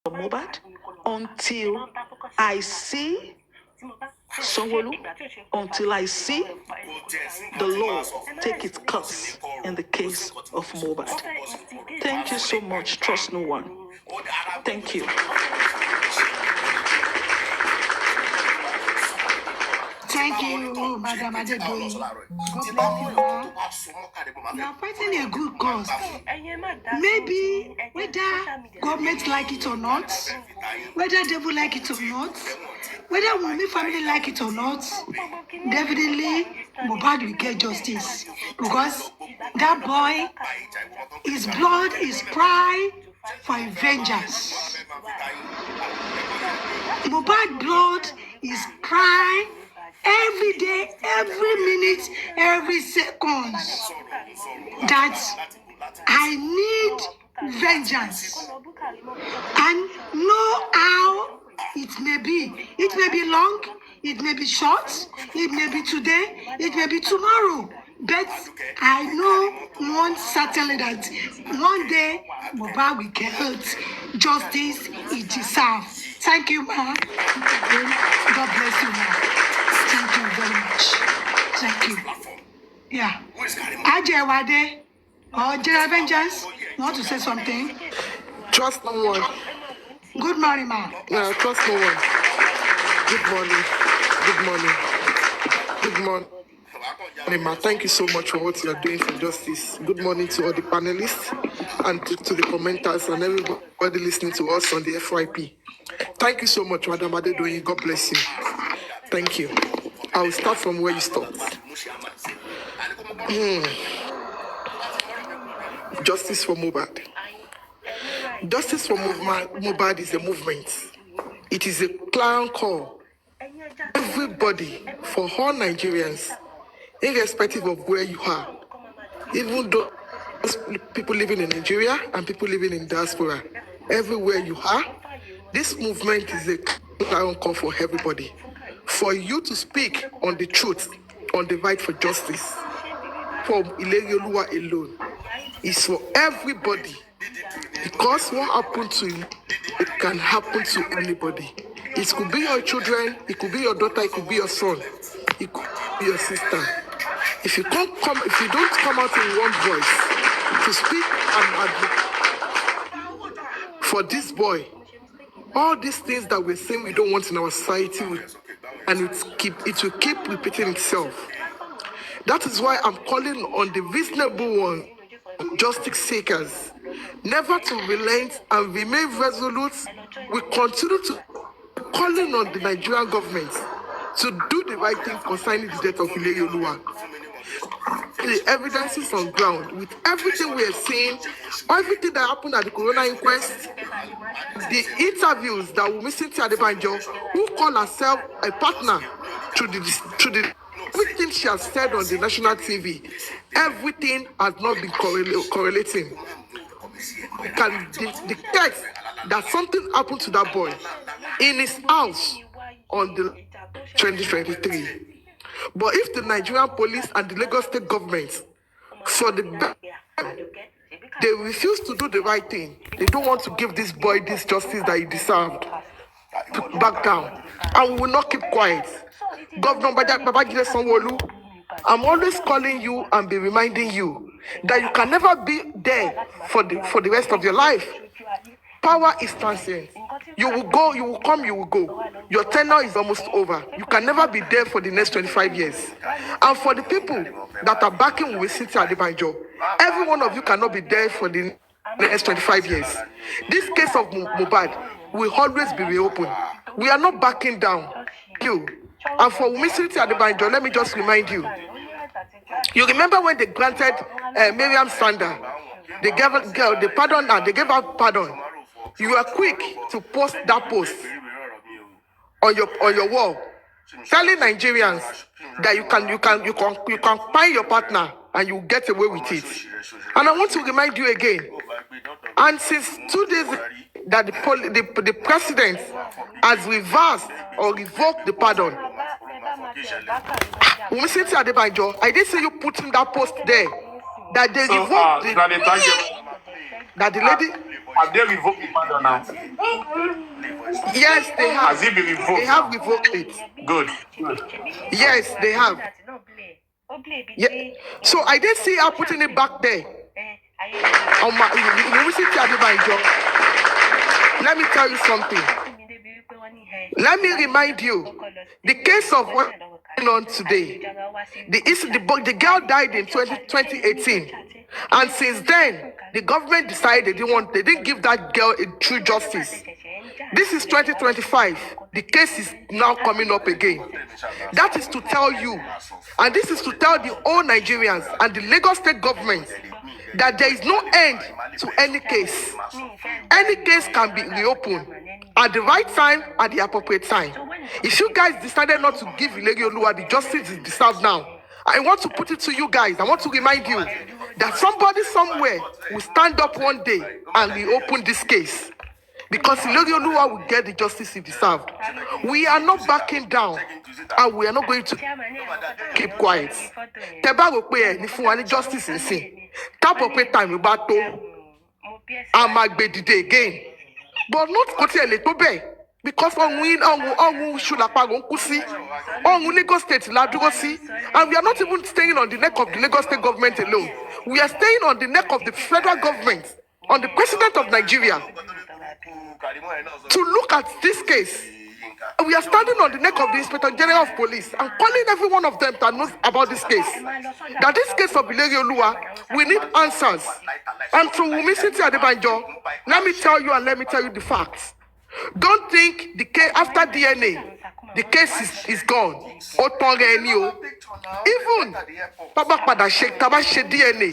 Mohbad until I see Sanwo-Olu, until I see the law take its course in the case of Mohbad. Thank you so much. Trust no one. Thank you. Thank you, Madam Adedoyin. God bless you, ma. You are fighting a good cause. Maybe whether government like it or not, whether devil like it or not, whether Wunmi family like it or not, definitely Mohbad will get justice. Because that boy, his blood is cry for vengeance. Mohbad blood is cry every day, every minute, every second that I need vengeance. And know how it may be. It may be long, it may be short, it may be today, it may be tomorrow. But I know one certainly that one day Mohbad will get justice he deserves. Thank you, ma. God bless you, ma. Thank you very much. Thank you. Yeah. Ajewade or General Vengeance, you want to say something? Trust no one. Good morning, ma. Yeah, trust no one. Good morning. Good morning. Good morning. Ma, thank you so much for what you are doing for justice. Good morning to all the panelists and to the commenters and everybody listening to us on the FYP. Thank you so much, Madam Adedoyin. God bless you. Thank you. I will start from where you stopped. Justice for Mohbad. Justice for Mohbad is a movement. It is a clown call. Everybody, for all Nigerians, irrespective of where you are, even though people living in Nigeria and people living in diaspora, everywhere you are, this movement is a clown call for everybody. For you to speak on the truth, on the fight for justice, for Ileoluwa alone, is for everybody. Because what happened to you, it can happen to anybody. It could be your children, it could be your daughter, it could be your son, it could be your sister. If you don't come out in one voice to speak and advocate for this boy, all these things that we're saying we don't want in our society, and it will keep repeating itself. That is why I'm calling on the reasonable ones, justice seekers, never to relent and remain resolute. We continue to calling on the Nigerian government to do the right thing concerning the death of Ileoluwa. The evidences on ground, with everything we are seeing, everything that happened at the Corona inquest, the interviews that we missing to Adebanjo, who call herself a partner to the everything she has said on the national TV, everything has not been correlating. Can detect that something happened to that boy in his house on the 2023. But if the Nigerian police and the Lagos state government, they refuse to do the right thing, they don't want to give this boy this justice that he deserved, to back down, and we will not keep quiet. Governor Babajide Sanwo-Olu, I'm always calling you and be reminding you that you can never be there for the rest of your life. Power is transient. You will go, you will come, you will go. Your tenure is almost over. You can never be there for the next 25 years. And for the people that are backing with Cynthia Adebanjo, every one of you cannot be there for the next 25 years. This case of Mohbad will always be reopened. We are not backing down. You. And for Cynthia Adebanjo, let me just remind you. You remember when they granted Miriam Sander, they gave her pardon. You are quick to post that post on your wall, telling Nigerians that you can find your partner and you get away with it. And I want to remind you again. And since 2 days that the president has reversed or revoked the pardon, Cynthia Adebanjo, I didn't see you putting that post there that they revoked that the lady. Have they revoked the pardon now? Yes, they have. Has it been revoked? They have revoked it. Good. Yes, they have. Yeah. So I didn't see her putting it back there. On my, let me tell you something. Let me remind you, the case of what going on today. The girl died in 2018, and since then, the government decided they didn't give that girl a true justice. This is 2025. The case is now coming up again. That is to tell you, and this is to tell the whole Nigerians and the Lagos state government that there is no end to any case. Any case can be reopened at the right time, at the appropriate time. If you guys decided not to give Ilegi Oluwa the justice it deserves now, I want to put it to you guys. I want to remind you that somebody somewhere will stand up one day and reopen this case, because Ilegi Oluwa will get the justice he deserved. We are not backing down, and we are not going to keep quiet. Teba go pe ni fún wa ní justice nsin. Tap up time about to amagbe again. But not kotele to be, because on Shulapag on Kusi, on Lagos State Ladugosi, and we are not even staying on the neck of the Lagos State government alone. We are staying on the neck of the federal government, on the president of Nigeria, to look at this case. We are standing on the neck of the Inspector General of Police and calling every one of them to know about this case. That this case of Ilegi Oluwa, we need answers. And to Wumi Cynthia Adebanjo, let me tell you and let me tell you the facts. Don't think the case after DNA, the case is gone. Even Papa Pada Sheikh Tabashe DNA,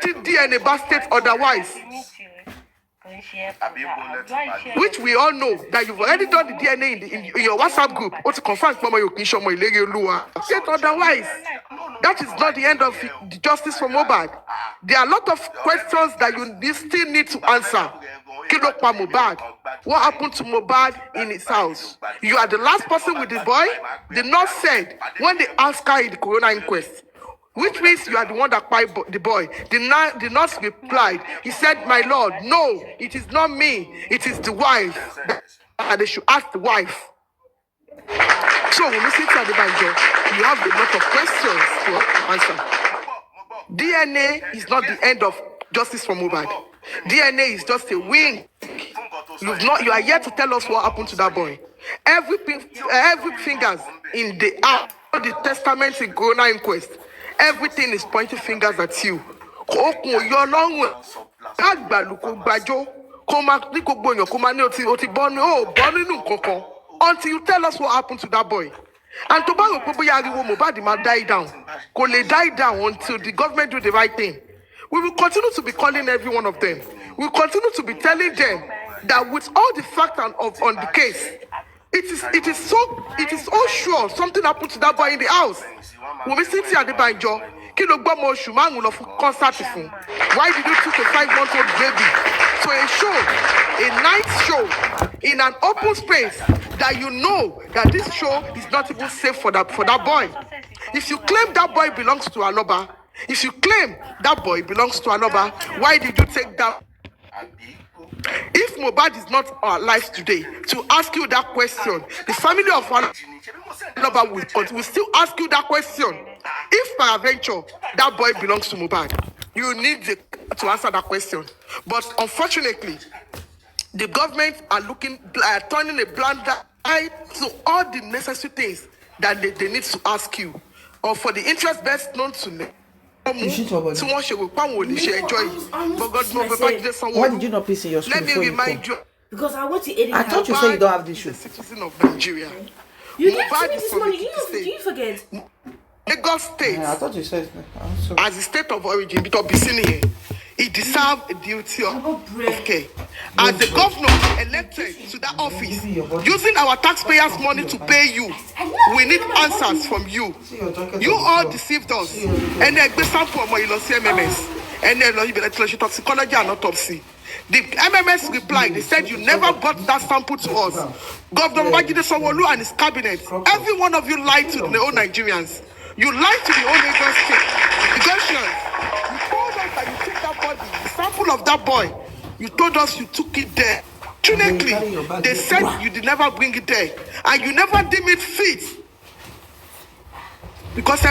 till DNA bas state otherwise. Which we all know that you've already done the DNA in your WhatsApp group. Or to confirm Mama Yokinshomo Ilegi Oluwa. Yet otherwise, that is not the end of the justice for Mohbad. There are a lot of questions that you still need to answer. Kilokwa Mohbad. What happened to Mohbad in his house? You are the last person with the boy. The nurse said when they asked her in the corona inquest, which means you are the one that cried the boy. The nurse replied, he said, my lord, no, it is not me, it is the wife. And they should ask the wife. So when you sit at the banjo, you have a lot of questions to answer. DNA is not the end of justice for Mohbad. DNA is just a wing. You are yet to tell us what happened to that boy. Every fingers in the testaments in corona inquest, everything is pointing fingers at you. Until you tell us what happened to that boy. And to Mohbad might die down. Die down until the government do the right thing. We will continue to be calling every one of them. We will continue to be telling them that with all the facts on the case, it is so sure something happened to that boy in the house. When we sit here at the banjo, concert. Why did you take a 5-month-old baby to a show, a night show, in an open space that you know that this show is not even safe for that boy? If you claim that boy belongs to Aloba, if you claim that boy belongs to Aloba, why did you take that? If Mohbad is not alive today, to ask you that question, the family of Aloba will still ask you that question. If peradventure that boy belongs to Mohbad, you need to answer that question. But unfortunately, the government are turning a blind eye to all the necessary things that they need to ask you, or for the interest best known to them. Why did you not piss in your school? Let me remind you. Because I want to edit. I thought you said you don't have this shoe. Citizen of Nigeria. You didn't tell me this morning. Do you forget? Lagos State. Yeah, I thought you said. As a state of origin, because Bisini, he deserves a duty of care. As the governor elected to that office, using our taxpayers' money to pay you, we need answers from you. You all deceived us. And then sample of my MMS. And then toxicology and autopsy. The MMS replied, they said you never brought that sample to us. Governor Babajide Sanwo-Olu and his cabinet, every one of you lied to the whole Nigerians. You lied to the whole Lagos State. You told us that you took that body, the sample of that boy, You told us you took it there. Fortunately, they said you did never bring it there, and you never deem it fit. Because the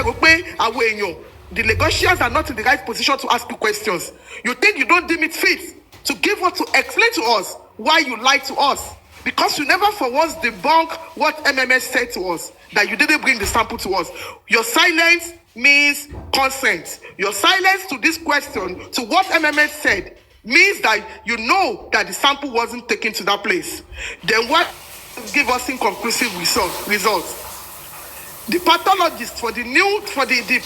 Lagosians are not in the right position to ask you questions. You think you don't deem it fit to give us, to explain to us why you lied to us. Because you never for once debunk what MMS said to us, that you didn't bring the sample to us. Your silence means consent. Your silence to this question, to what MMS said, means that you know that the sample wasn't taken to that place. Then what give us inconclusive results? The pathologist for the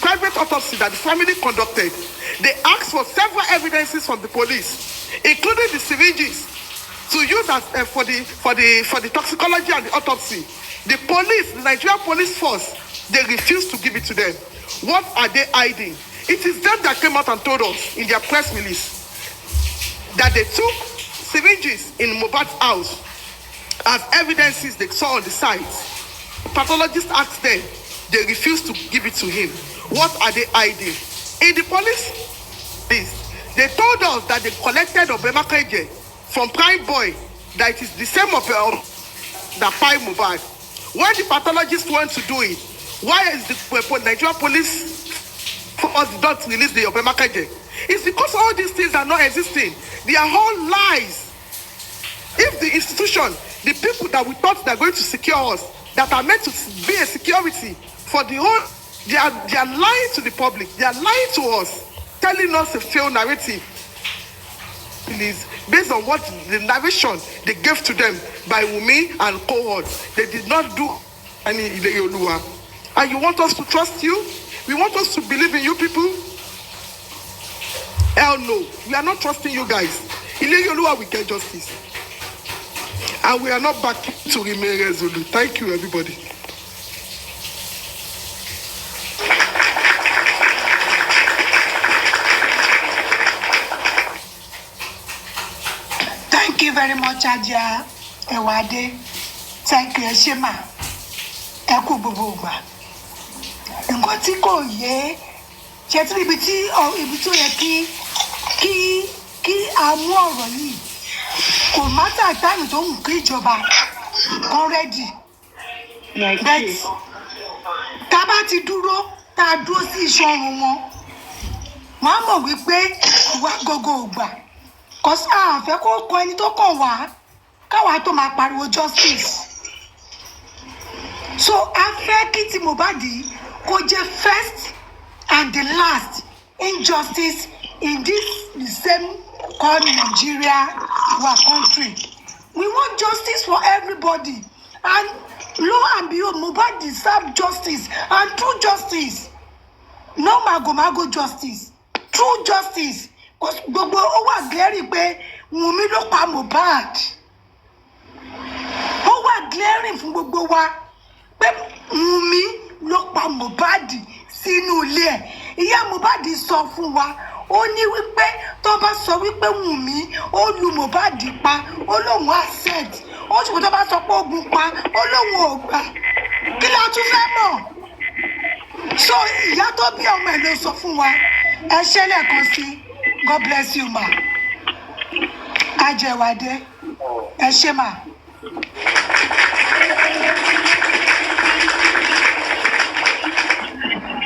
private autopsy that the family conducted, they asked for several evidences from the police, including the syringes, to use as for the toxicology and the autopsy. The police, the Nigerian police force, they refused to give it to them. What are they hiding? It is them that came out and told us in their press release that they took syringes in Mohbad's house as evidences they saw on the site. Pathologist asked them, they refused to give it to him. What are they hiding? In the police, they told us that they collected Obemakeje from Prime Boy, that it is the same that five Mohbad. When the pathologist went to do it, why is the Nigerian police force not release the Obemakeje? It's because all these things are not existing. They are all lies. If the institution, the people that we thought they are going to secure us, that are meant to be a security for the whole, they are lying to the public. They are lying to us, telling us a failed narrative. Based on what the narration they gave to them by Wumi and cohorts, they did not do any Ileyoluwa. And you want us to trust you? We want us to believe in you people? Hell no, we are not trusting you guys. Ileyoluwa will get justice. And we are not back to remain resolute. Thank you, everybody. Thank you very much, Adia Ewade. Thank you, Shema. Eku Bububa. Nǹkan tí kò yé ṣe tí ibi tí ó yẹ kí a mú ọ̀rọ̀ yìí kò mátà táìmù tó ń kí ìjọba kan rẹ́dì. Bẹ́ẹ̀ tá a bá ti dúró tá a dúró sí iṣan ọrùn wọn, wọ́n á mọ̀ wípé ìwà gógó ògbà. Kọ́sí àfẹ́ kó kọ ẹni tó kàn wá káwa tó máa pariwo justice. So a fẹ́ kí ti Mohbad kó jẹ́ first and the last injustice in this the same called Nigeria, our country. We want justice for everybody, and lo and behold, Mohbad deserve justice, and true justice, no mago justice, true justice. Because gbogbo ó wà glaring pé Wunmi ló pa Mohbad. Ó wà glaring fún gbogbo wa pé Wunmi ló pa Mohbad sínú ilé ẹ̀. Ìyá Mohbad sọ fún wa, ó ní wípé tó bá sọ wípé Wunmi ó lu Mohbad pa, ó lóun accept. Ó sì kò tó bá sọ pé ogun pa, ó lóun ò gbà. Kí la tún fẹ́ mọ̀? So ìyá tó bí ọmọ ẹ̀ ló sọ fún wa. Ẹ ṣé lẹ́ẹ̀kan sí. God bless you, ma. Ajewade. Ẹ ṣé ma.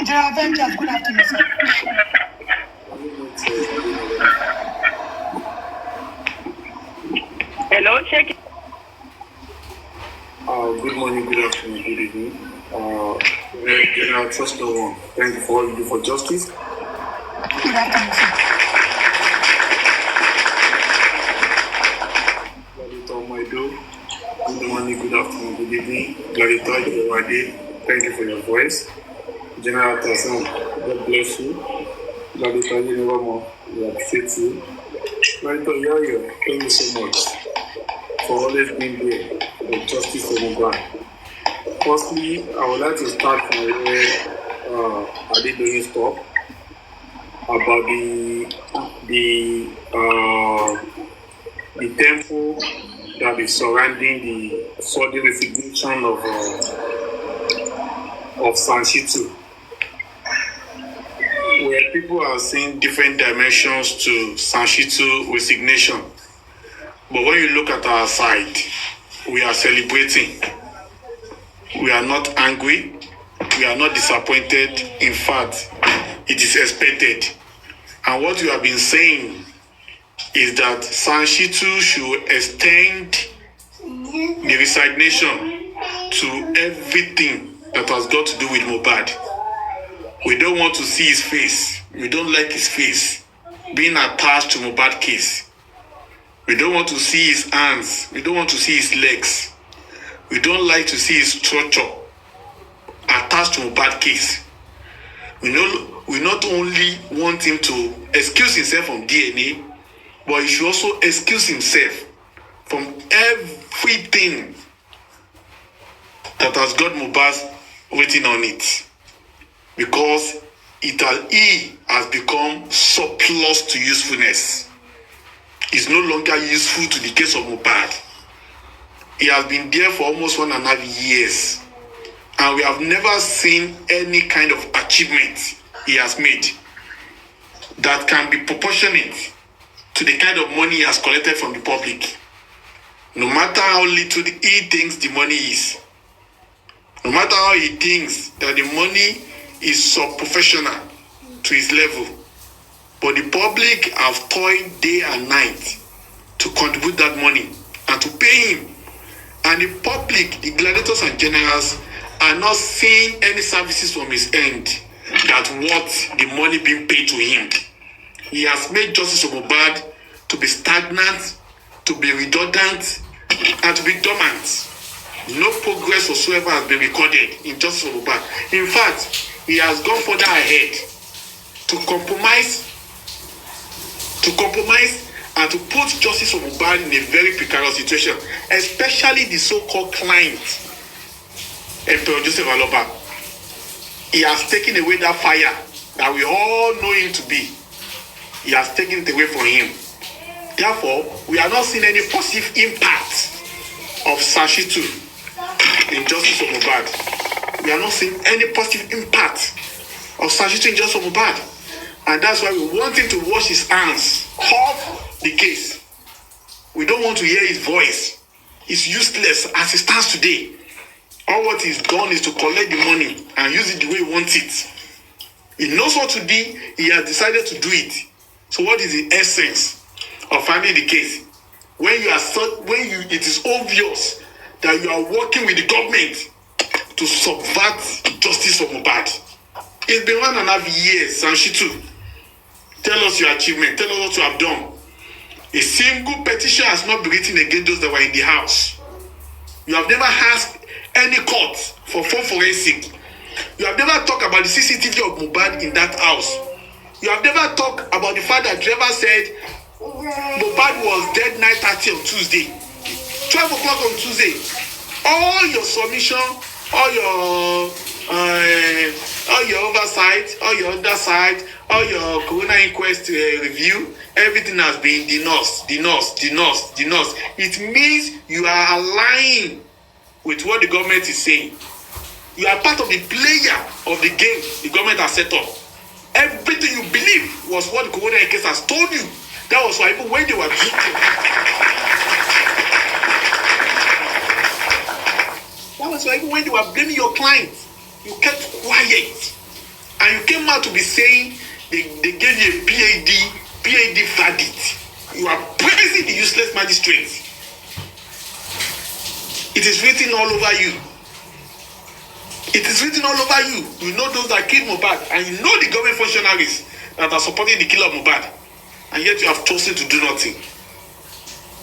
General Avengers, good afternoon, sir. Hello, check. Good morning, good afternoon, good evening. General Trust No One, thank you for all you do for justice. Good afternoon, sir. Good morning, good afternoon, good evening. Adedoyin, thank you for your voice. General Tassan, God bless you. Adedoyin, we appreciate you. Adedoyin, thank you so much for always being there for justice for Mohbad. Firstly, I would like to start from where Adedoyin stopped about the temple that is surrounding the sudden resignation of Sanshitu, where people are seeing different dimensions to Sanshitu resignation. But when you look at our side, we are celebrating. We are not angry. We are not disappointed. In fact, it is expected. And what you have been saying is that Sanshitu should extend the resignation to everything that has got to do with Mohbad. We don't want to see his face. We don't like his face being attached to Mohbad case. We don't want to see his hands. We don't want to see his legs. We don't like to see his structure attached to Mohbad case. We not only want him to excuse himself from DNA, but he should also excuse himself from everything that has got Mohbad written on it. Because he has become surplus to usefulness. Is no longer useful to the case of Mohbad. He has been there for almost 1.5 years, and we have never seen any kind of achievement he has made that can be proportionate to the kind of money he has collected from the public. No matter how little he thinks the money is, no matter how he thinks that the money is sub-professional to his level, but the public have toiled day and night to contribute that money and to pay him. And the public, the gladiators and generals, are not seeing any services from his end that worth the money being paid to him. He has made justice of Mohbad to be stagnant, to be redundant, and to be dormant. No progress whatsoever has been recorded in justice of Mohbad. In fact, he has gone further ahead to compromise and to put justice of Mohbad in a very precarious situation, especially the so-called client, Emperor Joseph Aloba. He has taken away that fire that we all know him to be. He has taken it away from him. Therefore, we are not seeing any positive impact of Sanshitu in justice of Mohbad. We are not seeing any positive impact of Sanshitu in justice of Mohbad. And that's why we want him to wash his hands off the case. We don't want to hear his voice. It's useless as it stands today. All what he's done is to collect the money and use it the way he wants it. He knows what to do. He has decided to do it. So what is the essence of finding the case? It is obvious that you are working with the government to subvert justice of Mohbad. It's been 1.5 years, Sanshitu. Tell us your achievement. Tell us what you have done. A single petition has not been written against those that were in the house. You have never asked any court for full forensic. You have never talked about the CCTV of Mohbad in that house. You have never talked about the fact that driver said Mohbad was dead 9:30 on Tuesday. 12 o'clock on Tuesday. All your submission, all your oversight, all your underside, all your corona inquest review, everything has been denounced. It means you are aligning with what the government is saying. You are part of the player of the game the government has set up. Everything you believe was what the corona case has told you. That was why even when they were drinking, blaming your client, you kept quiet. And you came out to be saying they gave you a PhD verdict. You are praising the useless magistrates. It is written all over you. It is written all over you. You know those that killed Mohbad, and you know the government functionaries that are supporting the killer of Mohbad, and yet you have chosen to do nothing.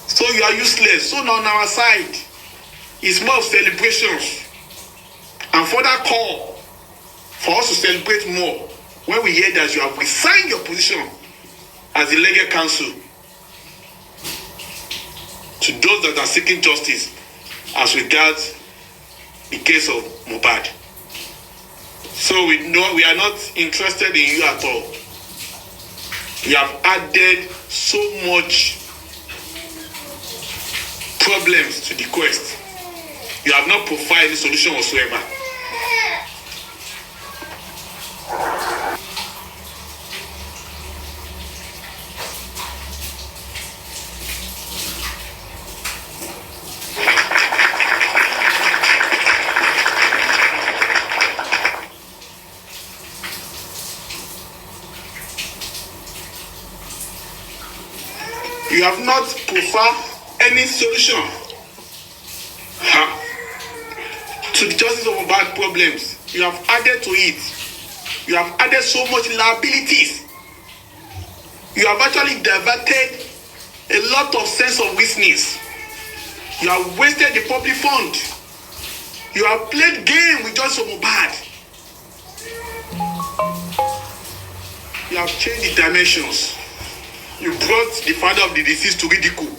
So you are useless. So now on our side, it's more of celebrations and further call for us to celebrate more when we hear that you have resigned your position as the legal counsel to those that are seeking justice as regards the case of Mohbad. So we are not interested in you at all. You have added so much problems to the quest. You have not provided a solution whatsoever. You have not preferred any solution to the justice of Mohbad problems. You have added to it. You have added so much liabilities. You have actually diverted a lot of sense of business. You have wasted the public fund. You have played game with justice of Mohbad. You have changed the dimensions. You brought the father of the deceased to ridicule.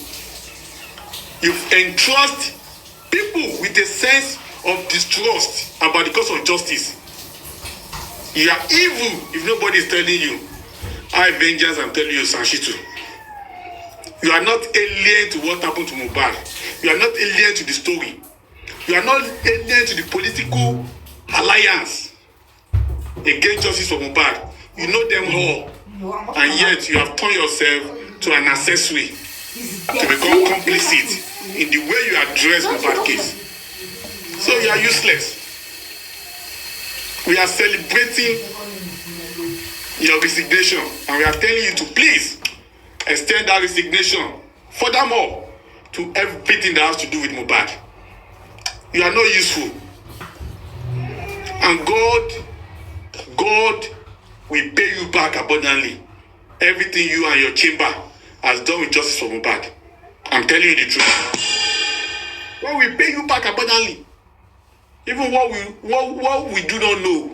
You've entrusted people with a sense of distrust about the cause of justice. You are evil if nobody is telling you. I, vengeance, I'm telling you, Sanshitu. You are not alien to what happened to Mohbad. You are not alien to the story. You are not alien to the political alliance against justice for Mohbad. You know them all. And yet you have turned yourself to an accessory to become complicit in the way you address Mohbad case. So you are useless. We are celebrating your resignation and we are telling you to please extend that resignation furthermore to everything that has to do with Mohbad. You are not useful. And God will pay you back abundantly. Everything you and your chamber has done with justice for Mohbad. I'm telling you the truth. God will pay you back abundantly. Even what we do not know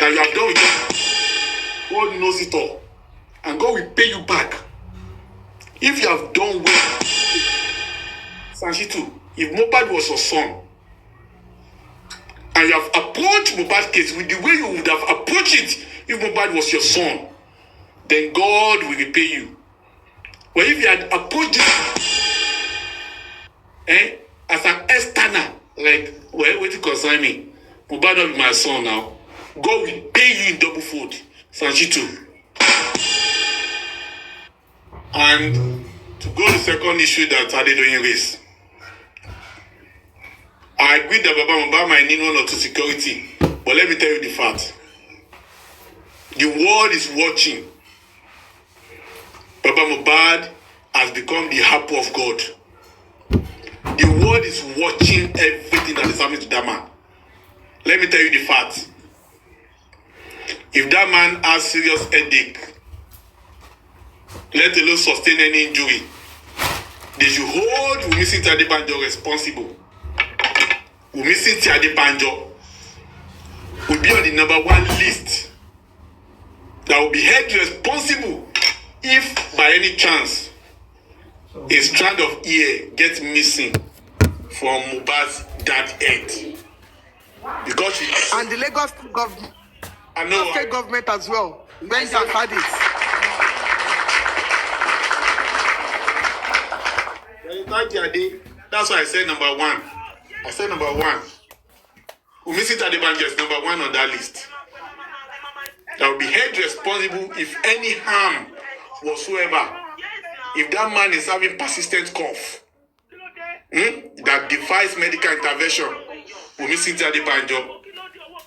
that you have done with justice. God knows it all. And God will pay you back. If you have done well. Sanshitu, if Mohbad was your son, and you have approached Mohbad case with the way you would have approached it if Mohbad was your son, then God will repay you. But if you had approached it as an external, like, well, what it concern me? Mohbad not be my son now. God will pay you in double fold. Sanshitu. And to go to the second issue that Adedoyin raised. I agree that Baba Mohbad might need 1 or 2 security. But let me tell you the fact. The world is watching. Baba Mohbad has become the apple of God. The world is watching everything that is happening to that man. Let me tell you the fact. If that man has serious headache, let alone sustain any injury, they should hold Wunmi Adebanjo responsible. Wunmi Adebanjo will be on the #1 list that will be held responsible if by any chance a strand of ear gets missing from Mohbad's dad's head. Because and the Lagos government, state government as well, when they have had it. That's why I said #1. I said #1. Wunmi Adebanjo is #1 on that list. That will be held responsible if any harm whatsoever. If that man is having persistent cough that defies medical intervention, Wunmi Adebanjo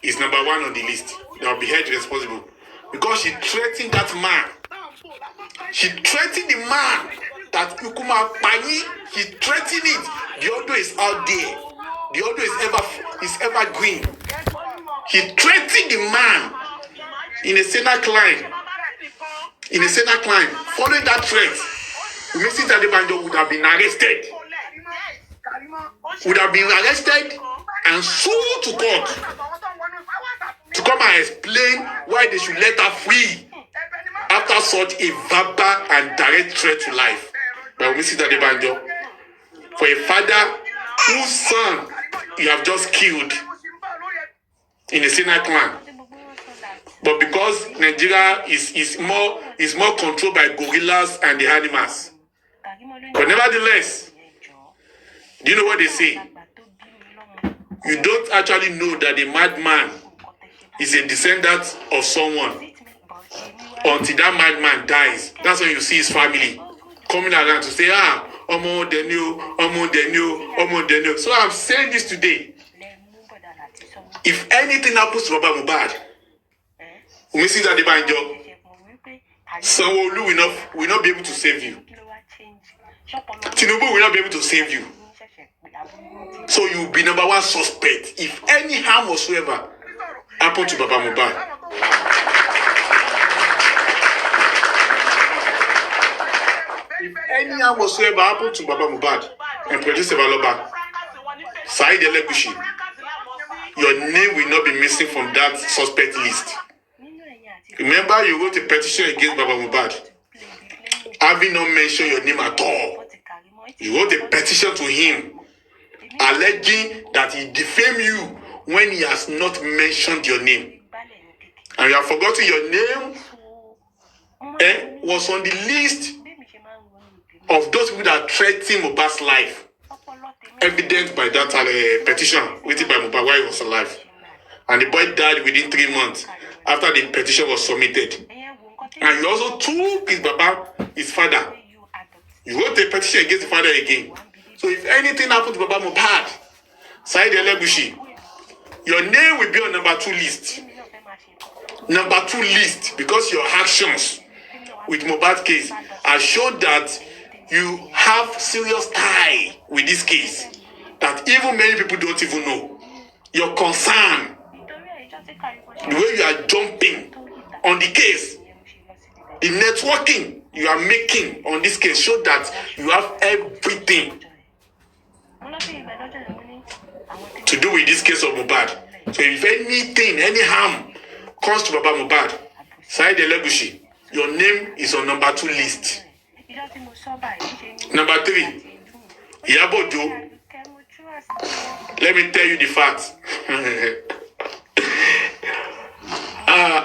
is #1 on the list. That will be held responsible. Because she threatened that man. She threatened the man that Ukuma Pani, he threatened it. The audio is out there. The audio is evergreen. He threatened the man in a Senate climb. Following that threat, Wunmi Adebanjo would have been arrested. And sued to court to come and explain why they should let her free after such a verbal and direct threat to life by Wunmi Adebanjo for a father whose son you have just killed in a Senate clan. But because Nigeria is more controlled by gorillas and the animals. But nevertheless, do you know what they say? You don't actually know that a madman is a descendant of someone until that madman dies. That's when you see his family coming around to say, Omo Denio. So I'm saying this today. If anything happens to Baba Mohbad, Wunmi Adebanjo, Sanwo-Olu will not be able to save you. Tinubu will not be able to save you. So you will be number one suspect if any harm whatsoever happen to Baba Mohbad. If any harm whatsoever happen to Baba Mohbad and Producer Baloba, Saheed Elegushi, your name will not be missing from that suspect list. Remember, you wrote a petition against Baba Mohbad, having not mentioned your name at all. You wrote a petition to him, alleging that he defamed you when he has not mentioned your name. And you have forgotten your name was on the list of those people that threatened Mohbad's life. Evident by that petition written by Mohbad while he was alive. And the boy died within 3 months after the petition was submitted. And you also took his father. You wrote a petition against the father again. So if anything happened to Baba Mohbad, Saheed Elegushi, your name will be on number 2 list. Number 2 list, because your actions with Mohbad case have shown that you have serious tie with this case that even many people don't even know. Your concern, the way you are jumping on the case, the networking you are making on this case show that you have everything to do with this case of Mohbad. So if anything, any harm comes to Baba Mohbad, Saheed Elegushi, your name is on number 2 list. Number 3, Iyabo Ojo. Let me tell you the facts.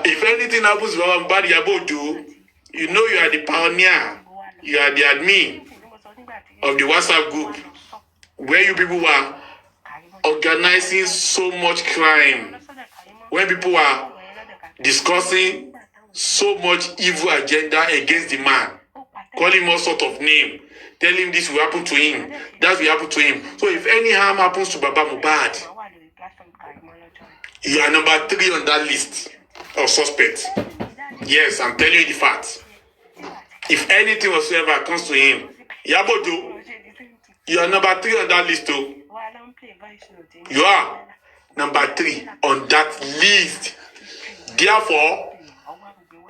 If anything happens to Baba Mohbad, Iyabo Ojo, you know you are the pioneer. You are the admin of the WhatsApp group where you people were organizing so much crime. When people were discussing so much evil agenda against the man, calling him all sort of name, telling him this will happen to him, that will happen to him. So if any harm happens to Baba Mohbad, you are number 3 on that list of suspects. Yes, I'm telling you the facts. If anything whatsoever comes to him, Iyabo Ojo, you are number 3 on that list too. You are number 3 on that list. Therefore,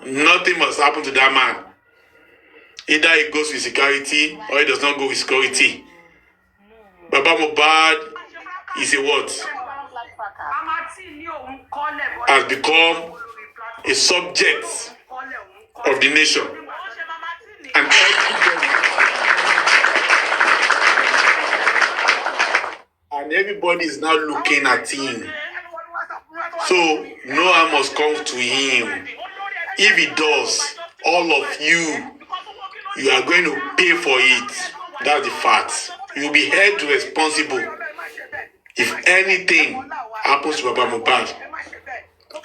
nothing must happen to that man. Either he goes with security or he does not go with security. Baba Mohbad is a what? Has become a subject of the nation. And everybody is now looking at him. So no harm must come to him. If he does, all of you are going to pay for it. That's the fact. You'll be held responsible if anything happens to Baba Mohbad.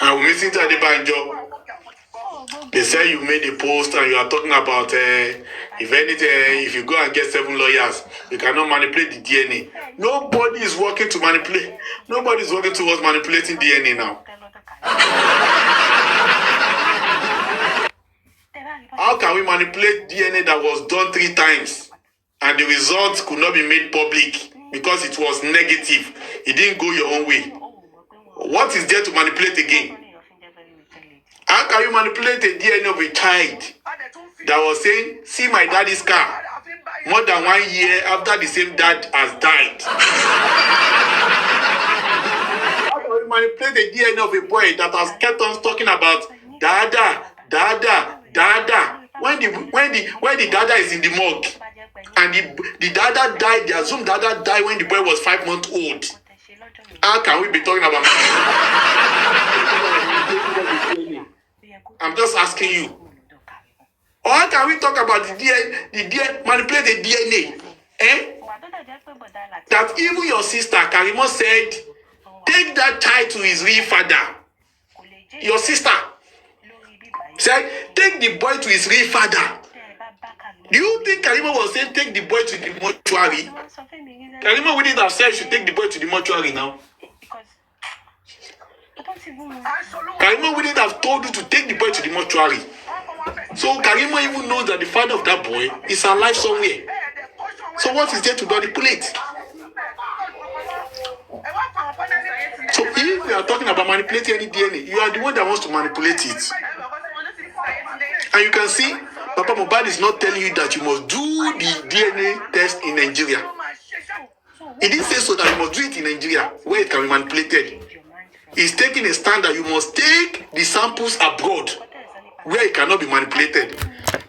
And we listen to Adebanjo. They say you made a post and you are talking about if anything, if you go and get 7 lawyers, you cannot manipulate the DNA. Nobody is working to manipulate. Nobody is working towards manipulating DNA now. How can we manipulate DNA that was done 3 times and the results could not be made public because it was negative? It didn't go your own way. What is there to manipulate again? How can you manipulate a DNA of a child that was saying, see my daddy's car, more than 1 year after the same dad has died? How can you manipulate the DNA of a boy that has kept on talking about dada, dada, dada, when the dada is in the morgue and the dada died, the assumed dada died when the boy was 5 months old? How can we be talking about? I'm just asking you. Or how can we talk about the DNA, manipulate the DNA? That even your sister, Karimo, said, take that child to his real father. Your sister said, take the boy to his real father. Do you think Karimo was saying, take the boy to the mortuary? Karimo wouldn't have said, should take the boy to the mortuary now. Karimo wouldn't have told you to take the boy to the mortuary. So Karimo even knows that the father of that boy is alive somewhere. So what is there to manipulate? So if we are talking about manipulating any DNA, you are the one that wants to manipulate it. And you can see, Papa Mohbad is not telling you that you must do the DNA test in Nigeria. He didn't say so that you must do it in Nigeria, where it can be manipulated. He's taking a stand that you must take the samples abroad, where it cannot be manipulated.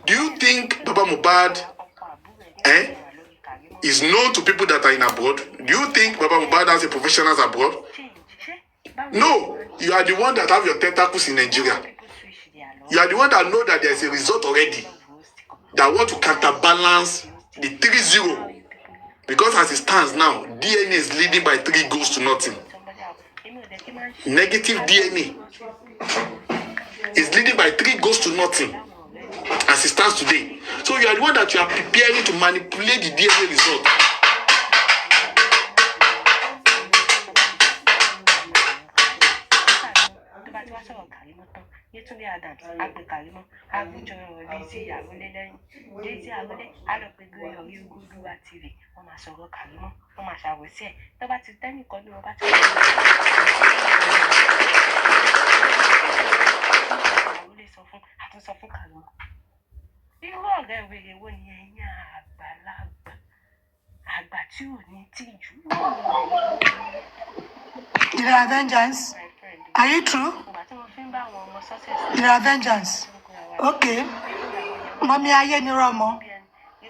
Do you think Papa Mohbad is known to people that are in abroad? Do you think Papa Mohbad has a professionals abroad? No, you are the one that have your tentacles in Nigeria. You are the one that know that there is a result already, that want to counterbalance the 3-0. Because as it stands now, DNA is leading by 3 goals to nothing. Negative DNA is leading by 3 goals to nothing as it stands today. So you are the one that you are preparing to manipulate the DNA result. Yetunde Adams, Agbe Kalimo, Abujo Lizzy Agoleleyin, Lizzy Agole, Alopegbe Yori Oguduwa TV, wọ́n máa sọ̀rọ̀ Kalimo, wọ́n máa ṣàwòsí ẹ̀, tó bá ti tẹ́nìkan ní wọ́n bá ti Agole sọ fún, àtúnsọ fún Kalimo. Irú ọ̀rẹ́ wèrè wo ni ẹ̀yin àgbàlagbà, àgbà tí ò ní tìjú. The Avengers, are you true? The Avengers. Okay. Mommy Aye ni Romo.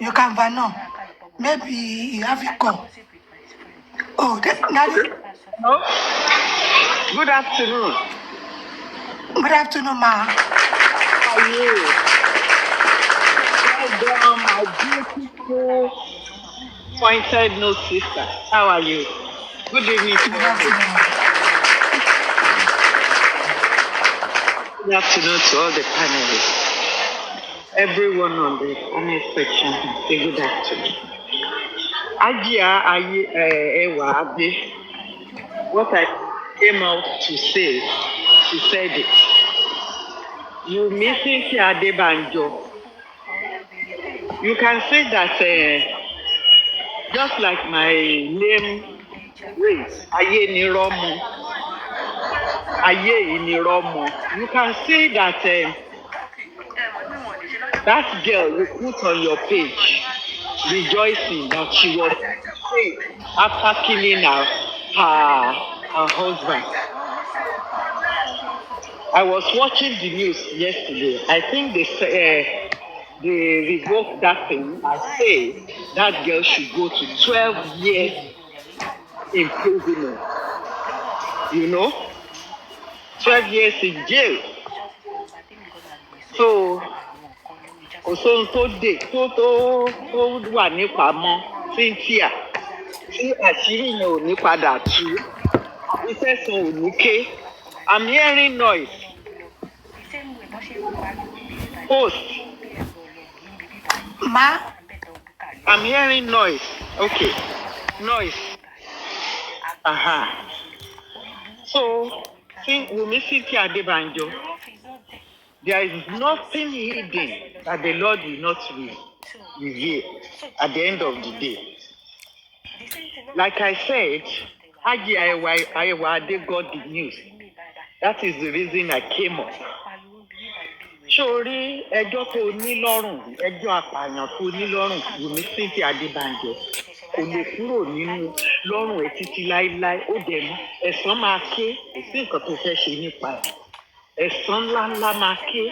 You can vano. Maybe you have it call. Oh, no. Good afternoon. Good afternoon, ma. How are you? Well done, my beautiful pointed nose sister. How are you? Good evening to you. Good afternoon to all the panelists. Everyone on the panel section, say good afternoon. Ajia Ewa Abe, what I came out to say, she said it. You missing Adebanjo. You can say that just like my name race, Aye Niromo. Aye Niromo. You can say that that girl you put on your page, rejoicing that she was saved after killing her husband. I was watching the news yesterday. I think they revoked that thing and say that girl should go to 12 years imprisonment. You know? 12 years in jail. So, òṣòun tó dé tó wà nípamọ́ Cynthia tí àṣírí yẹn ò ní padà tú ìfẹ̀sùn ò ní ké. I'm hearing noise. Post. Ma? I'm hearing noise. Okay. Noise. So, Wunmi Cynthia Adebanjo, there is nothing hidden that the Lord will not reveal at the end of the day. Like I said, Haji Ayewa Ade got the news. That is the reason I came up. Sori ẹjọ́ tó ní lọ́rùn, ẹjọ́ apààyàn tó ní lọ́rùn, Wunmi Cynthia Adebanjo kò lè kúrò nínú lọ́rùn ẹ̀ títí láéláé. Ó dẹ̀ mú ẹ̀san máa ké, kò sí nǹkan tó fẹ́ ṣe nípa ẹ̀. Ẹ̀san ńláńlá máa ké.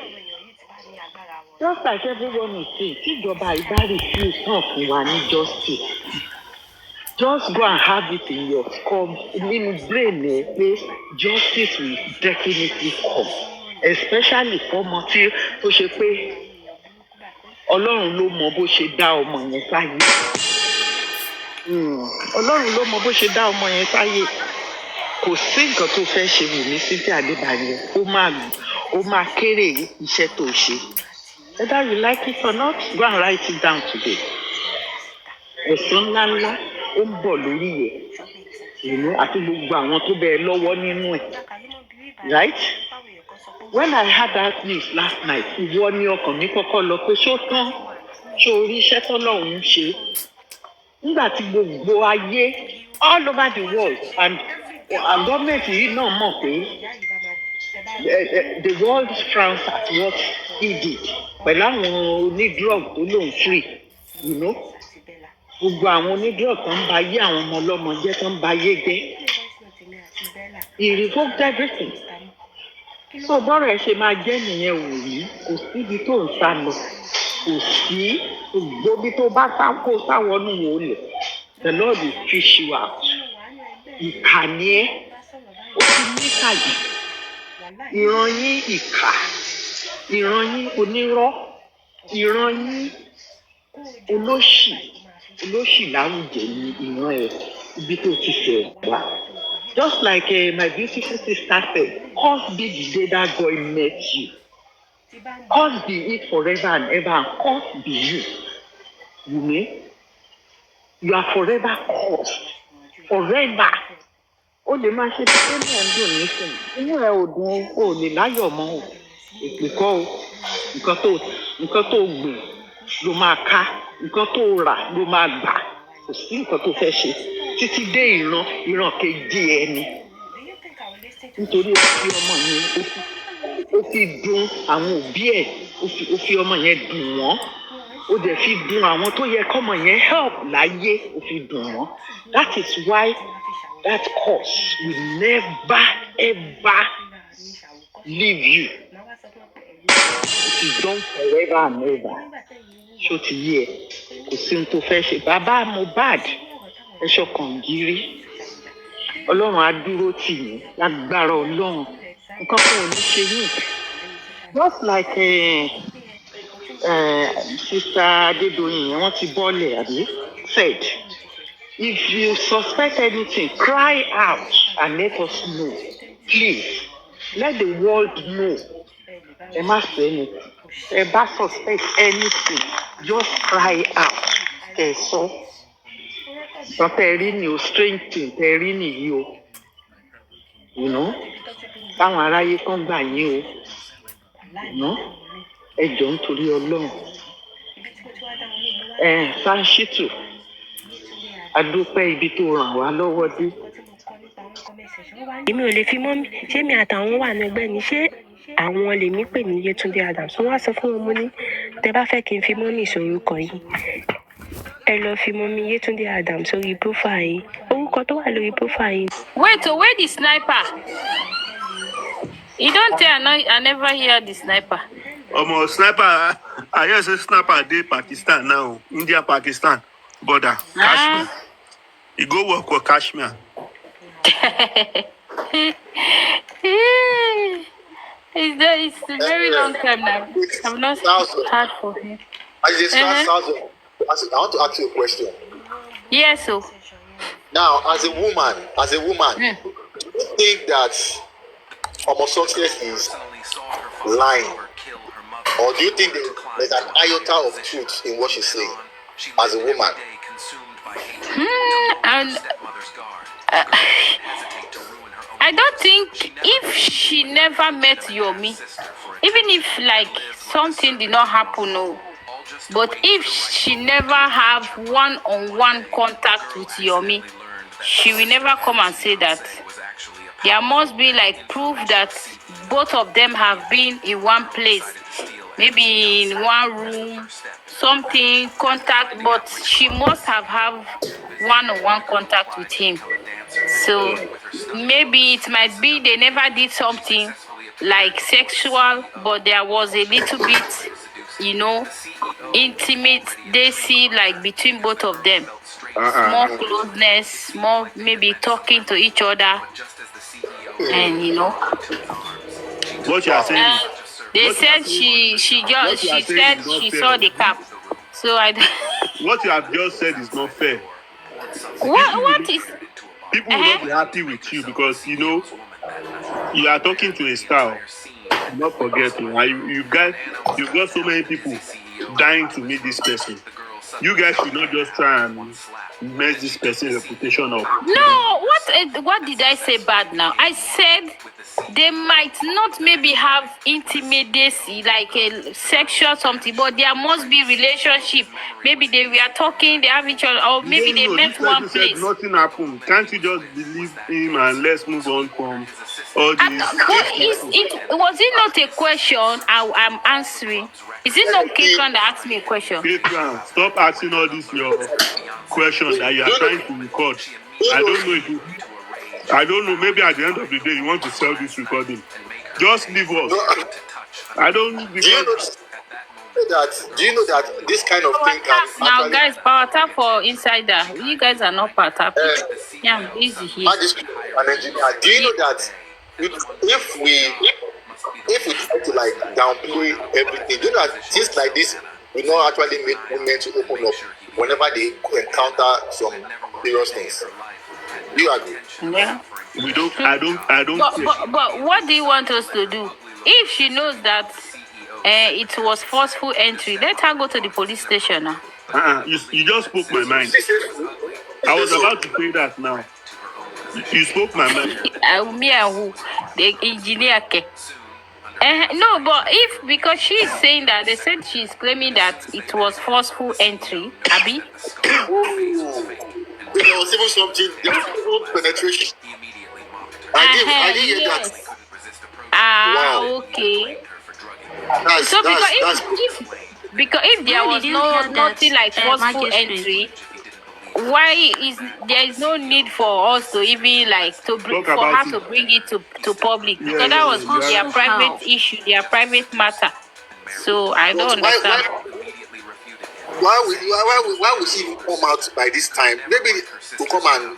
Just like everyone is saying, tíjọba ìbá refuse náà fún wa ní justice. Just go and have it in your nínú brain ẹ pé justice will definitely come. Especially fọ́mọ tí tó ṣe pé Ọlọ́run ló mọ bó ṣe dá ọmọ yẹn sáyé. Ọlọ́run ló mọ bó ṣe dá ọmọ yẹn sáyé. Kò sí nǹkan tó fẹ́ ṣe Wunmi Cynthia Adebanjo. Ó máa kéré iṣẹ́ tó ṣe. Whether you like it or not, go and write it down today. Ẹ̀san ńláńlá ó ń bọ̀ lórí ẹ̀. Àti gbogbo àwọn tó bẹ̀ lọ́wọ́ nínú ẹ̀. Right? When I heard that news last night, ìwọ ni ọkàn mi kọ́kọ́ lọ pé ṣó tán, ṣó orí iṣẹ́ tọ́lọ́run ń ṣe. nígbà tí gbogbo ayé all over the world and government yìí náà mọ̀ pé the world frowns at what he did pẹ̀lú àwọn onídrug tó lòun free you know gbogbo àwọn onídrug tó ń ba ayé àwọn ọmọ ọlọ́mọ jẹ́ tó ń ba ayé jẹ́ he revoked everything so bọ́rọ̀ ẹ ṣe máa jẹ́ nìyẹn wò yìí kò síbi tó ń sá lọ kò sí gbogbo tó bá sá kó sáwọnú wò lẹ̀ the Lord will fish you out ìkànnì ẹ ó ti ní kàyí ìran yín ìkà ìran yín onírọ́ ìran yín olóṣì láwùjẹ ní ìran ẹ ibi tó ti ṣẹ̀ wá just like my beautiful sister said cause be the day that boy met you cause be it forever and ever and cause be you know you are forever cursed forever ó lè máa ṣe pé ní ẹ̀ ń dùn nísìnyí inú ẹ ò dùn ó lè láyọ̀ mọ́ o èpè kọ́ o nǹkan tó gbìn ló máa ká nǹkan tó rà ló máa gbà kò sí nǹkan tó fẹ́ ṣe títí dé ìran kejì ẹni nítorí ó fi ọmọ yẹn ó fi dùn àwọn òbí ẹ̀ ó fi ọmọ yẹn dùn wọ́n ó dẹ̀ fi dùn àwọn tó yẹ kọ́mọ yẹn help láyé ó fi dùn wọ́n that is why that curse will never ever leave you it is done forever and ever ṣó ti yé ẹ kò sí ohun tó fẹ́ ṣe bàbá Mohbad ẹ ṣọkàn gírí ọlọ́run á dúró tì yín lágbára ọlọ́run nǹkan kan ò ní ṣe yín just like sister Adedoyin yẹn wọ́n ti bọ́ọ̀lẹ̀ àbí said if you suspect anything cry out and let us know please let the world know ẹ má sọ anything ẹ bá suspect anything just cry out ẹ sọ sọ tẹ rí ni o strange thing tẹ rí nìyí o you know táwọn aráyé kan gbà yín o you know ẹ jọ ń torí Ọlọ́run Sanṣítù adúpẹ́ ibi tó ràn wá lọ́wọ́ dé. èmi ò lè fi mọ́ mi ṣé mi àtàwọn wà ní ẹgbẹ́ ni ṣé àwọn lèmi pè ní Yétúndé Adams wọ́n wá sọ fún wọn mo ní tẹ bá fẹ́ kí n fi mọ́mì sórúkọ yìí ẹ lọ fi mọ́mì Yétúndé Adams sórí profile yìí orúkọ tó wà lórí profile yìí. Wait, where the sniper? You don't tell, I never hear the sniper. Sniper, I hear say sniper dey Pakistan now, India-Pakistan border, Kashmir. He go work for Kashmir. It's a very long time now. I've not heard for him. I want to ask you a question. Yes, so. Now, as a woman, do you think that homosexuality is lying? Or do you think there's an iota of truth in what she's saying as a woman? I don't think if she never met Yomi, even if like something did not happen, no. But if she never have one-on-one contact with Yomi, she will never come and say that. There must be like proof that both of them have been in one place, maybe in one room, something, contact, but she must have one-on-one contact with him. So maybe it might be they never did something like sexual, but there was a little bit, intimate, they see like between both of them. More closeness, more maybe talking to each other. And what you are saying? They said she saw the cap. So what you have just said is not fair. What is? People will not be happy with you because you are talking to a star. Not forgetting, you got so many people dying to meet this person. You guys should not just try and mess this person's reputation up. No, what did I say bad now? I said they might not maybe have intimacy, like a sexual something, but there must be relationship. Maybe they were talking, they have each other, or maybe they met one Said place. nothing happened. Can't you just believe him and let's move on from all these? Was it not a question I'm answering? Is it not Kekran that asked me a question? Kekran, stop asking all these your questions that you are trying to record. I don't know. Maybe at the end of the day, you want to sell this recording. Just leave us. I don't. Because do you know that this kind of thing can now, guys, power tap for insider. You guys are not power tap. Yeah, I'm busy here. An engineer, do you know that if we try to like downplay everything, do you know that things like this will not actually make women to open up whenever they encounter some serious things? Do you agree? Yeah. We don't. I don't. But what do you want us to do? If she knows that it was forceful entry, let her go to the police station now. You just spoke my mind. I was about to say that now. You spoke my mind. Me and who? The engineer. No, but because she's saying that they said she's claiming that it was forceful entry, Abby. There was even something, there was penetration. I didn't hear that. Wow. Okay. Because if there was nothing like forceful entry, why there is no need for us to even like to bring for her to bring it to public? Because that was their private issue, their private matter. So I don't understand. Why would she come out by this time? Maybe to come and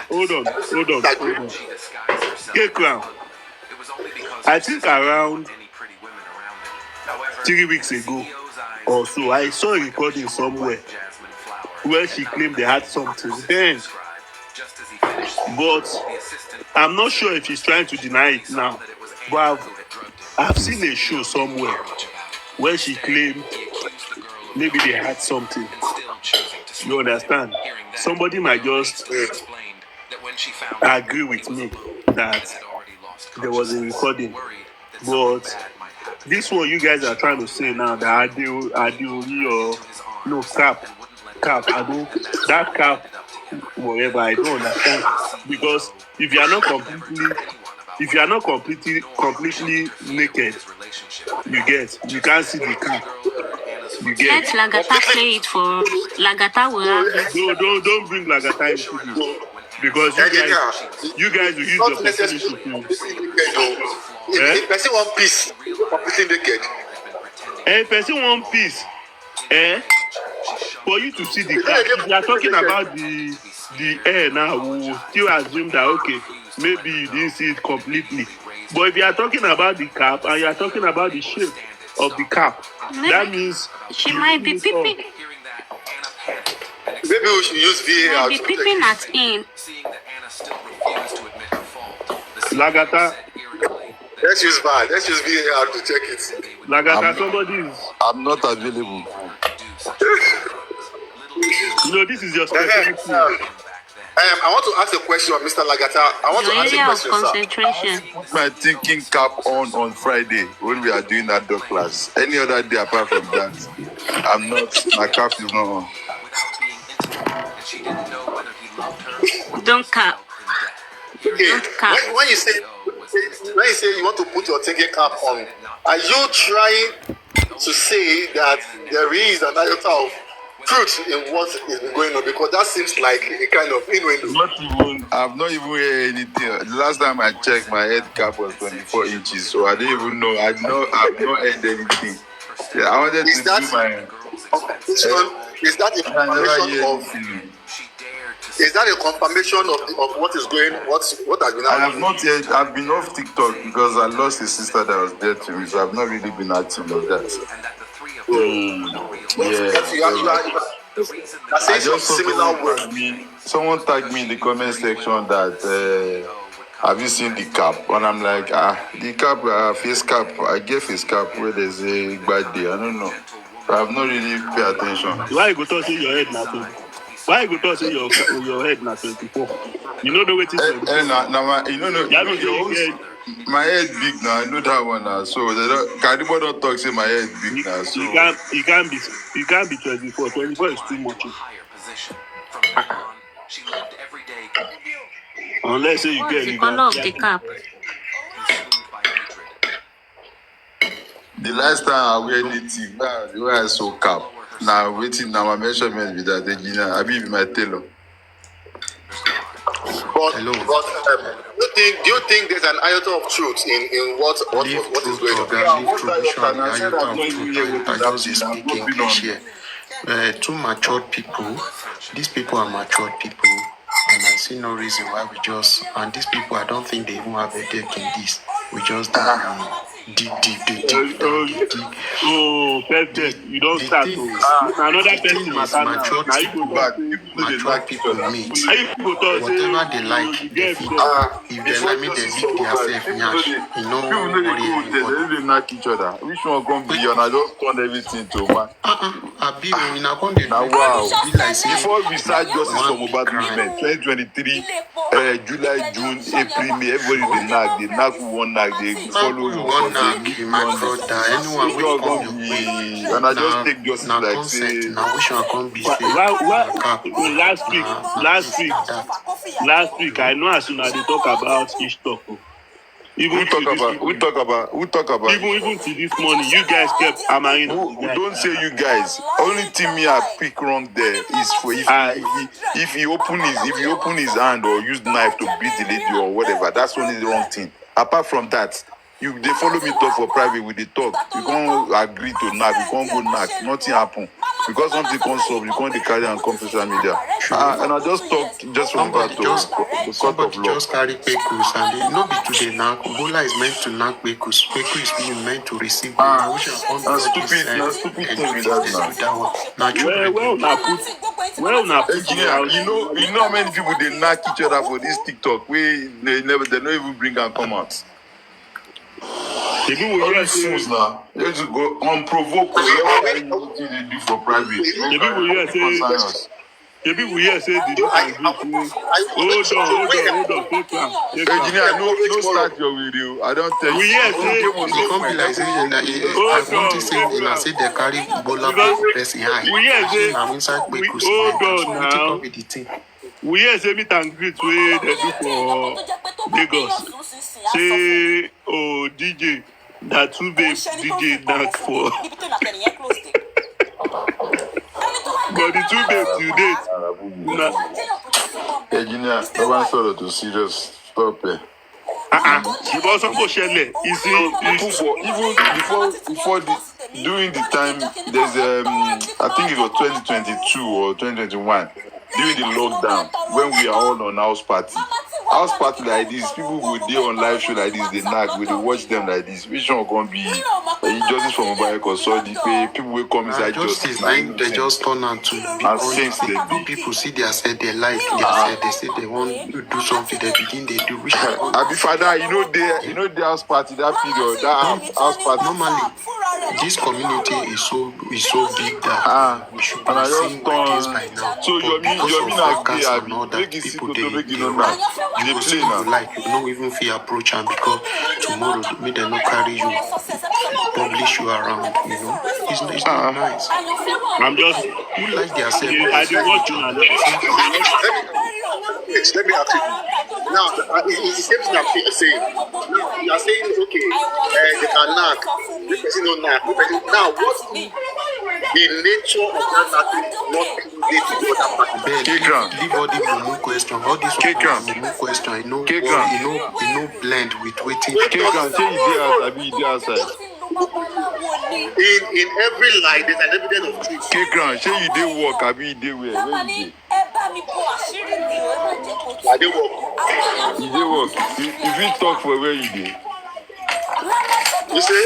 hold on. Kekran, I think around 3 weeks ago or so, I saw a recording somewhere where she claimed they had something then. But I'm not sure if she's trying to deny it now. But I've seen a show somewhere where she claimed maybe they had something. You understand? Somebody might just agree with me that there was a recording. But this one you guys are trying to say now that Adedoyin or no cap. That cap, whatever, I don't understand. Because if you are not completely naked, you can't see the cap. Let Lagata play it for Lagata will have it. Don't bring Lagata into this. Because you guys will use your opportunity to if person one piece, completely naked. Person one piece, for you to see the cap. If you are talking about the air now, we will still assume that okay, maybe you didn't see it completely. But if you are talking about the cap and you are talking about the shape of the cap, that means she might be peeping. Maybe we should use VAR. Might be peeping at him. Lagata. Let's use VAR. Let's use VAR to check it. Lagata, I'm not available. This is your specialty. I want to ask a question, Mr. Lagata. I want to ask a question, concentration. I put my thinking cap on Friday when we are doing that dog class. Any other day apart from that, I'm not. My cap is not on. Don't cap. Okay. When you say you want to put your thinking cap on, are you trying to say that there is an iota of truth in what is going on? Because that seems like a kind of innuendo. I've not even heard anything. The last time I checked, my head cap was 24 inches, so I didn't even know. I've not heard anything. Yeah, I wanted to do my. Is that a confirmation of? Is that a confirmation of what is going? What has been happening? I have not yet. I've been off TikTok because I lost a sister that was dead to me, so I've not really been active on that. I just saw someone tagged me in the comment section that have you seen the cap? And I'm like, the cap, face cap. I get face cap where there's a bad day. I don't know. I have not really paid attention. Why you go touching your head now? Why you go to say your head na 24? You know the way to say. My head big now. I know that one now. So they don't. Kadibo don't talk say my head big now. So you can't be 24. 24 is too much. Unless you What's get the color of the cap? the last time I wear native, where I saw cap. Now waiting now my measurement with that engineer. I be my tailor. But do you think there's an iota of truth in what is going on? I just speak English here. Two matured people. These people are matured people, and I see no reason why we just. And these people, I don't think they even have a deck in this. We just dig. Oh, perfect. You don't start to. Another person matter now. Now you go back. Mature people meet. Whatever they like, they fit. If they like me, they live their self. You know, they knock each other. Which one come be and I just turn everything to man. Abi, we na come dey now wow. Before we start justice for Mohbad movement, 2023, July, June, April, May, everybody they knock one knock, they follow one knock, my brother. Anyone will come your way. And I just take justice like concept. say. Now we shall come be safe. Last week, I know as soon as they talk about each talk. Who talk about? Even to this morning, you guys kept hammering. Don't say you guys. Only thing me I pick wrong there is for if he open his hand or use knife to beat the lady or whatever. That's only the wrong thing. Apart from that, they follow me talk for private with the talk. You can't agree to knock. You can't go knock. Nothing happen. Because something comes up, you can't carry and come social media. And I just talk just from that to the court of law. Just carry Pekus and they no be today now. Bola is meant to knock Pekus. Pekus is being meant to receive. That's stupid thing with that now. Well, now, engineer, you know how many people they knock each other for this TikTok. They don't even bring and come out. The people will fools now. They just go unprovoked. They do for private. The people here say they don't agree. Hold on. Engineer, no start your video. I don't tell you. We here say I want to say they carry Bola person high. We here say I'm inside Pekus. We here say meet and greet wey they do for Lagos. Say DJ that two babes DJ that for. But the two babes you date. Engineer, no one sort to serious. Stop it. Because some shele. During the time, there's I think it was 2022 or 2021. During the lockdown, when we are all on house party like this, people will be on live show like this, they knock, we watch them like this. Which one gonna be justice for Mohbad? Because so the people will come inside justice. They just turn out to be people see their side, they like their side, they say they want to do something, they begin they do. Which Abi father, you know the house party that period, that house party. Normally, this community is so big that we should be seeing this by now. So you mean and all that people they run. You go see you like you don't even feel approach and because tomorrow me they not carry you, publish you around. You know, it's not nice. I'm just who like their self. I do watch you. Let me ask you. Now, it's the same thing I'm saying. Now, you are saying, okay, they can knock. This person don't knock. Now, what if the nature of that knocking not closely to other parties? Leave all the mumu question. All this mumu question. You know, blend with waiting. In every lie, there's an evidence of truth. Say you did work, I be did where you did. I did work. You did work. If you talk for where you did. You say?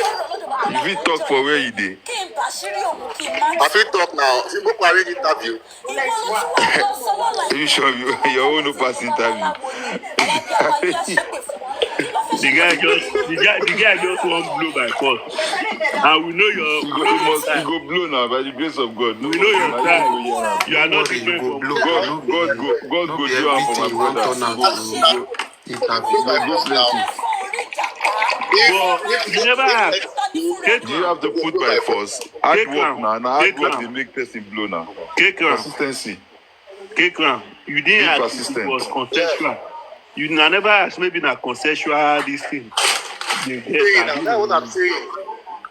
If you talk for where you did. I feel talk now. See, go for an interview. You sure your own pass interview? The guy just won't blow by force. And we know your You go blow now by the grace of God. We know your style. You are not different from God go do am for my brother. Go plenty. But you never ask. Do you have to put by force? Hard work now. Hard work they make person blow now. Consistency. You didn't ask if it was consensual. You never asked maybe not consensual this thing. That's what I'm saying.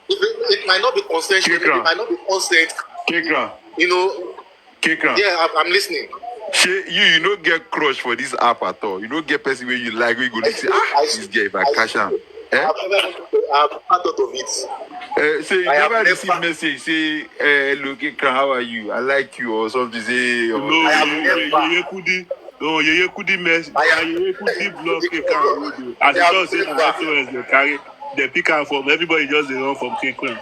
It might not be consensual. It might not be consent. You know. Yeah, I'm listening. You don't get crush for this app at all. You don't get person where you like, where you go to say, this guy if I cash him. I've thought of it. So you never receive message say, hello Kekran, how are you? I like you or something. Say, no, Yeye Kudi mess. Yeye Kudi block Kekran. As you don't say that SOS they carry, they pick up from everybody just they run from Kekran.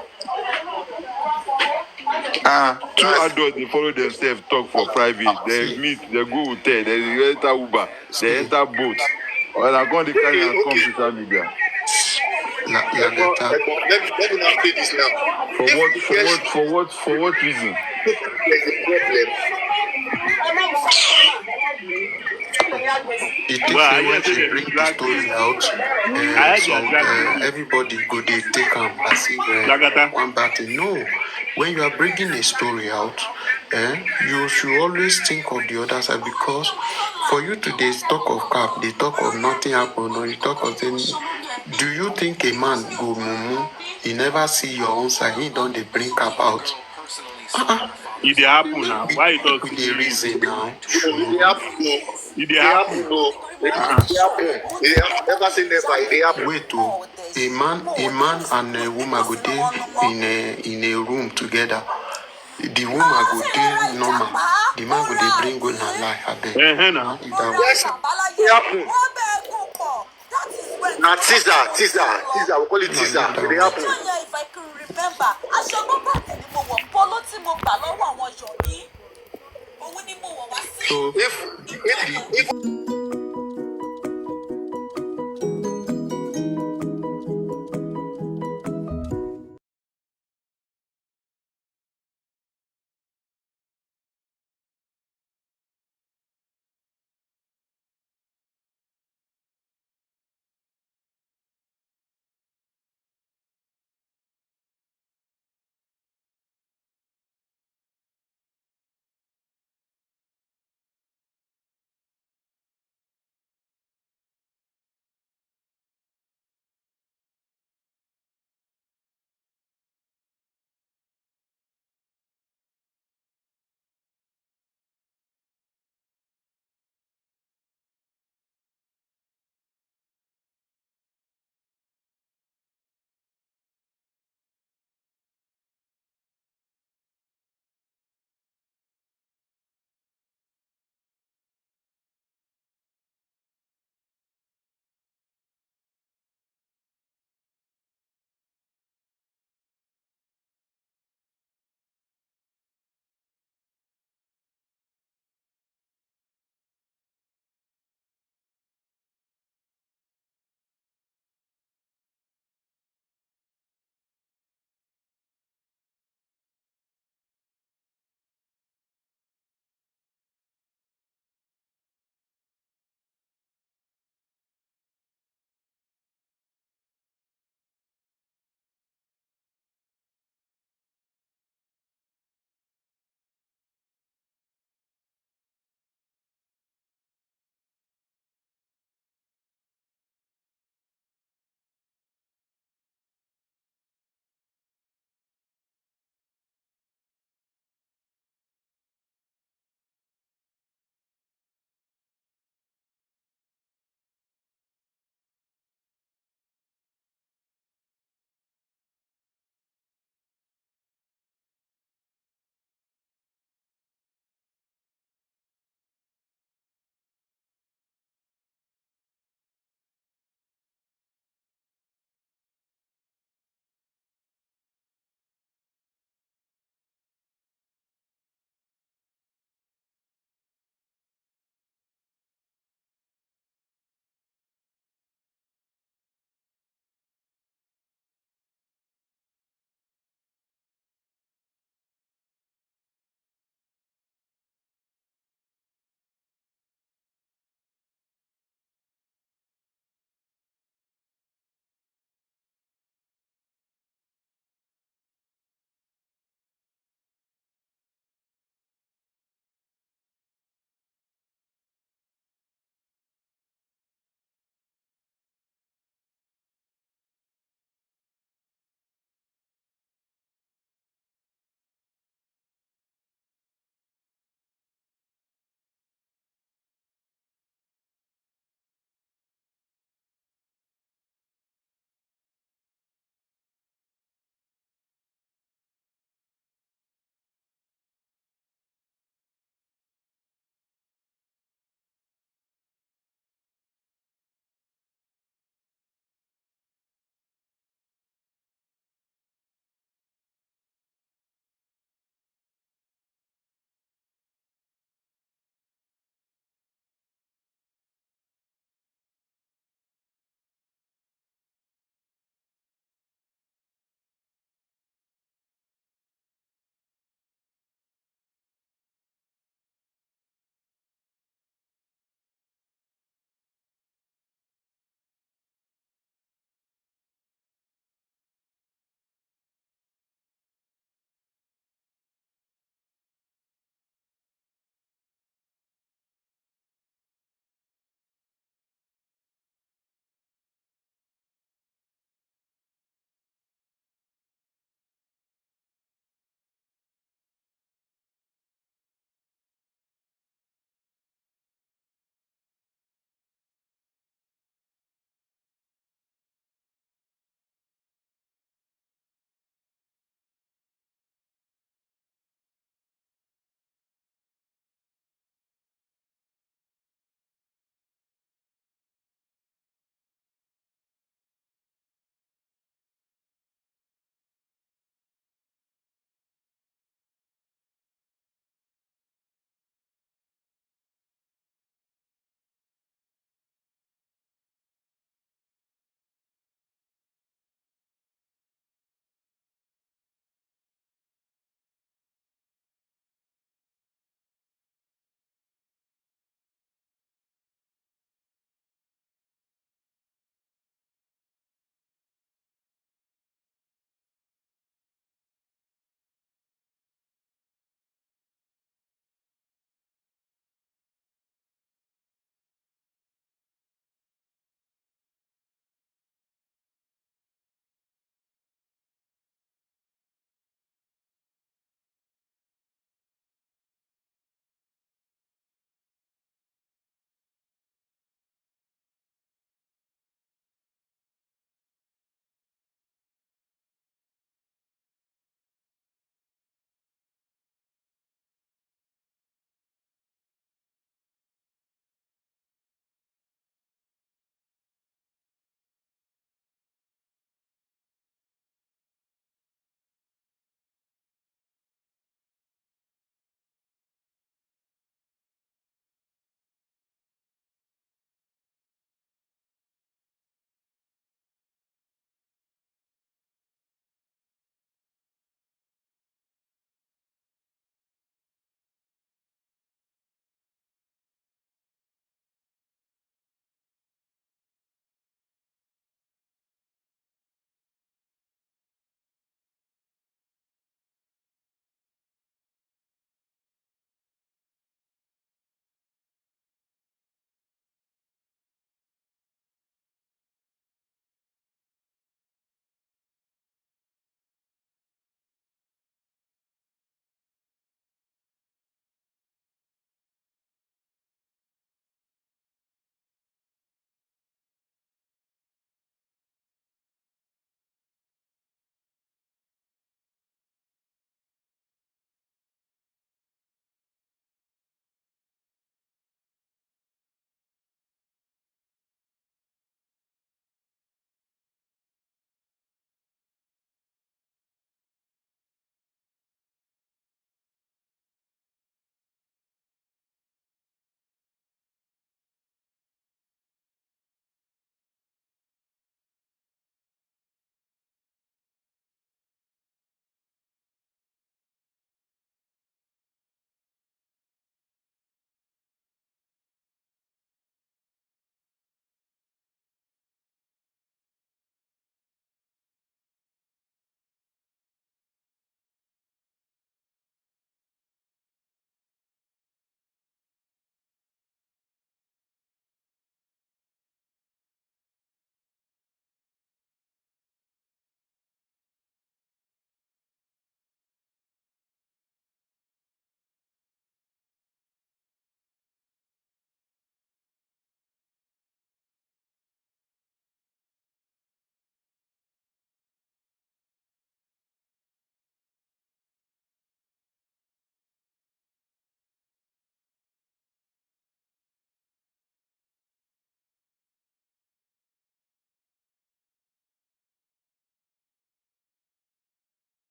Two adults they follow themselves, talk for private. They meet, they go hotel, they enter Uber, they enter boat. Or they go to carry and come social media. Let me not say this now. For what reason? There's a problem. It takes when she bring the story out, so everybody go they take as if one bad thing. No, when you are bringing a story out, you should always think of the other side, because for you to they talk of cap, they talk of nothing happened, or you talk of them. Do you think a man go mumu? He never see your own side. He don't they bring cap out. It happen now. Why you talking? The reason now. It happen. Never say never. It happen. Wait, a man and a woman go dey in a room together. The woman go dey normal. The man go dey bring go na lie. Yes, it happen. Now teaser. We call it teaser. It happen. If I can remember, aṣọ Mohbad ni mo wọ̀, polo tí mo gbà lọ́wọ́ àwọn Yomi. If